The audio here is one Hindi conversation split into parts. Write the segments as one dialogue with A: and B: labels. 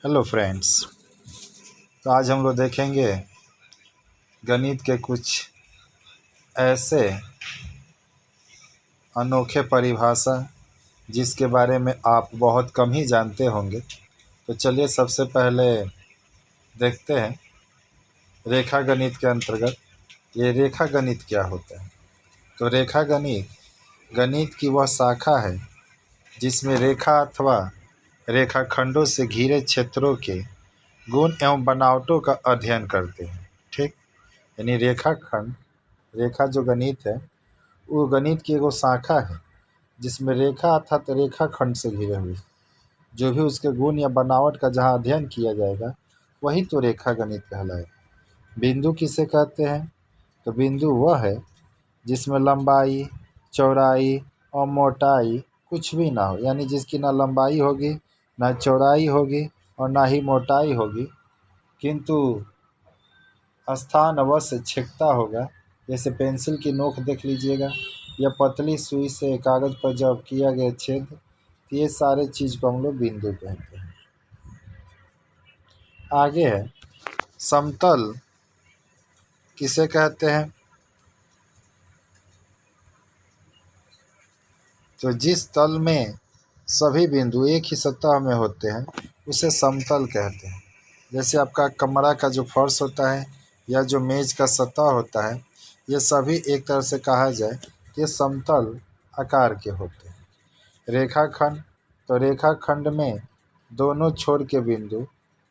A: Hello friends. तो आज हम लोग देखेंगे गणित के कुछ ऐसे अनोखे परिभाषा जिसके बारे में आप बहुत कम ही जानते होंगे। तो चलिए सबसे पहले देखते हैं रेखा गणित के अंतर्गत ये रेखा गणित क्या होता है। तो रेखा गणित गणित की वह शाखा है जिसमें रेखा अथवा रेखाखंडों से घिरे क्षेत्रों के गुण एवं बनावटों का अध्ययन करते हैं। ठीक, यानी रेखाखंड रेखा जो गणित है वो गणित की एगो शाखा है जिसमें रेखा अर्थात रेखाखंड से घिरे हुए जो भी उसके गुण या बनावट का जहाँ अध्ययन किया जाएगा वही तो रेखा गणित कहलाएगा। बिंदु किसे कहते हैं? तो बिंदु वह है जिसमें लंबाई, चौड़ाई और मोटाई कुछ भी ना हो, यानी जिसकी ना लंबाई होगी ना चौड़ाई होगी और ना ही मोटाई होगी, किंतु स्थान अवश्य छेदता होगा। जैसे पेंसिल की नोक देख लीजिएगा या पतली सुई से कागज़ पर जब किया गया छेद, तो ये सारे चीज़ को हम लोग बिंदु कहते हैं। आगे है समतल किसे कहते हैं? तो जिस तल में सभी बिंदु एक ही सतह में होते हैं उसे समतल कहते हैं। जैसे आपका कमरा का जो फर्श होता है या जो मेज़ का सतह होता है, ये सभी एक तरह से कहा जाए कि ये समतल आकार के होते हैं। रेखाखंड, तो रेखाखंड में दोनों छोर के बिंदु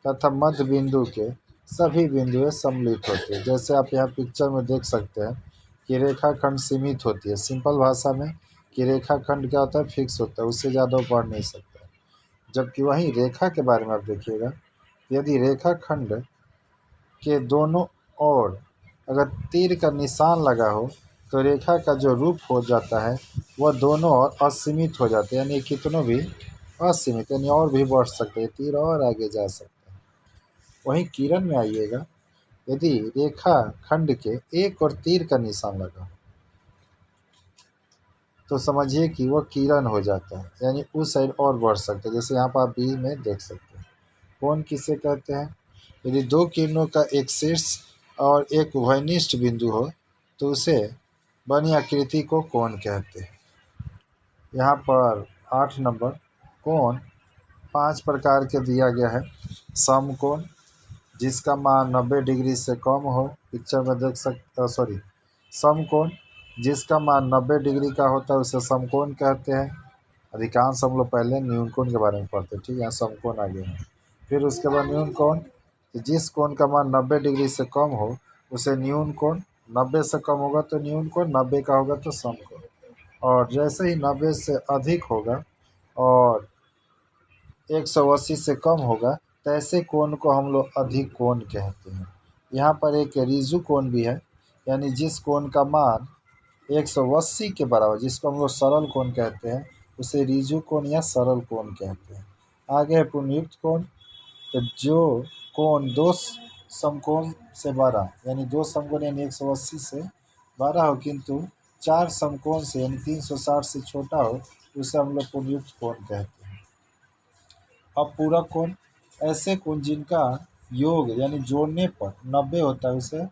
A: तथा मध्य बिंदु के सभी बिंदुएं सम्मिलित होती है। जैसे आप यहाँ पिक्चर में देख सकते हैं कि रेखाखंड सीमित होती है। सिंपल भाषा में कि रेखाखंड क्या होता है, फिक्स होता है, उससे ज़्यादा बढ़ नहीं सकता। जबकि वहीं रेखा के बारे में आप देखिएगा, यदि रेखाखंड के दोनों ओर अगर तीर का निशान लगा हो तो रेखा का जो रूप हो जाता है वह दोनों ओर असीमित हो जाते हैं, यानी कितनों भी असीमित, यानी और भी बढ़ सकते हैं, तीर और आगे जा सकते हैं। वहीं किरण में आइएगा, यदि रेखा खंड के एक और तीर का निशान लगा हो तो समझिए कि वह किरण हो जाता है, यानी उस साइड और बढ़ सकते हैं। जैसे यहाँ पर आप बी में देख सकते हैं। कोण किसे कहते हैं? यदि दो किरणों का एक शीर्ष और एक उभयनिष्ठ बिंदु हो तो उसे बनी आकृति को कोण कहते हैं। यहाँ पर 8 नंबर कोण 5 प्रकार के दिया गया है। समकोण जिसका मान 90 डिग्री से कम हो, पिक्चर में देख सकते, सॉरी, समकोण जिसका मान 90 डिग्री का होता है उसे समकोण कहते हैं। अधिकांश हम लोग पहले न्यूनकोण के बारे में पढ़ते हैं, ठीक है, यहाँ समकोण आगे है। फिर उसके बाद न्यून कोण, जिस कोण का मान 90 डिग्री से कम हो उसे न्यून कोण, 90 से कम होगा तो न्यून कोण, 90 का होगा तो समकोण, और जैसे ही 90 से अधिक होगा और 180 से कम होगा तो ऐसे कोण को हम लोग अधिक कोण कहते हैं। यहाँ पर एक रिजु कोण भी है, यानी जिस कोण का मान 180 के बराबर, जिसको हम लोग सरल कोण कहते हैं, उसे रिजु कोण या सरल कोण कहते हैं। आगे है पुनर्युक्त कोण, तो जो कोण दो समकोण से बड़ा, यानी दो समकोण यानी 180 से बड़ा हो किंतु 4 समकोण से यानी 360 से छोटा हो, उसे हम लोग पुनर्युक्त कोण कहते हैं। अब पूरक कोण, ऐसे कोण जिनका योग यानी जोड़ने पर 90 होता है उसे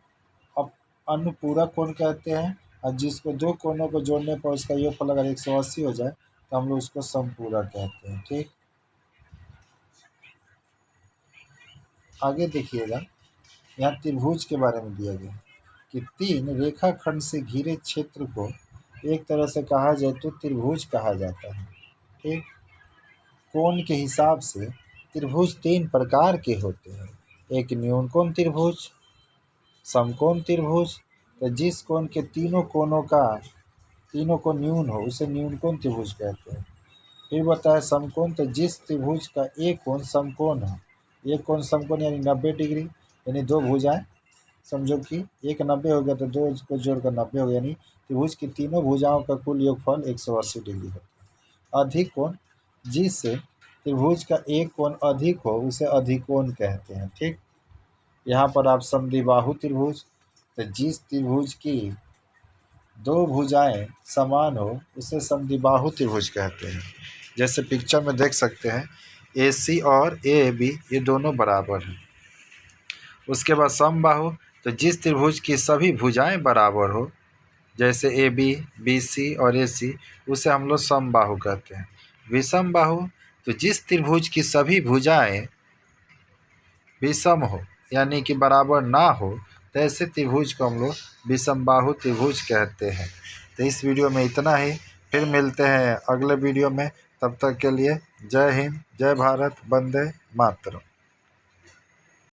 A: अब अनुपूरक कोण कहते हैं, और जिसको दो कोणों को जोड़ने पर उसका योगफल अगर 180 हो जाए तो हम लोग उसको समपूरक कहते हैं। ठीक, आगे देखिएगा, यहाँ त्रिभुज के बारे में दिया गया कि 3 रेखाखंड से घिरे क्षेत्र को एक तरह से कहा जाए तो त्रिभुज कहा जाता है। ठीक, कोण के हिसाब से त्रिभुज 3 प्रकार के होते हैं। एक न्यूनकोण त्रिभुज, समकोण त्रिभुज, तो जिस कोण के तीनों को न्यून हो उसे न्यूनकोण त्रिभुज कहते हैं। फिर बताया समकोण, तो जिस त्रिभुज का एक कोण समकोण हो, एक कोण समकोण यानी 90 डिग्री, यानी दो भुजाएं, समझो कि एक 90 हो गया तो दो को जोड़कर 90 हो गया, यानी त्रिभुज की तीनों भुजाओं का कुल योगफल 180 डिग्री होता है। अधिक कोण, जिस त्रिभुज का एक कोण अधिक हो उसे अधिकोण कहते हैं। ठीक, यहाँ पर आप समद्विबाहु त्रिभुज, तो जिस त्रिभुज की दो भुजाएं समान हो उसे समद्विबाहु त्रिभुज कहते हैं। जैसे पिक्चर में देख सकते हैं, AC और AAB ये दोनों बराबर हैं। उसके बाद समबाहु, तो जिस त्रिभुज की सभी भुजाएं बराबर हो, जैसे AB, BC और AC, उसे हम लोग समबाहु कहते हैं। विषमबाहु, तो जिस त्रिभुज की सभी भुजाएं विषम हो यानी कि बराबर ना हो, तो ऐसे त्रिभुज को हम लोग विषमबाहु त्रिभुज कहते हैं। तो इस वीडियो में इतना ही, फिर मिलते हैं अगले वीडियो में। तब तक के लिए जय हिंद, जय भारत, वंदे मातरम।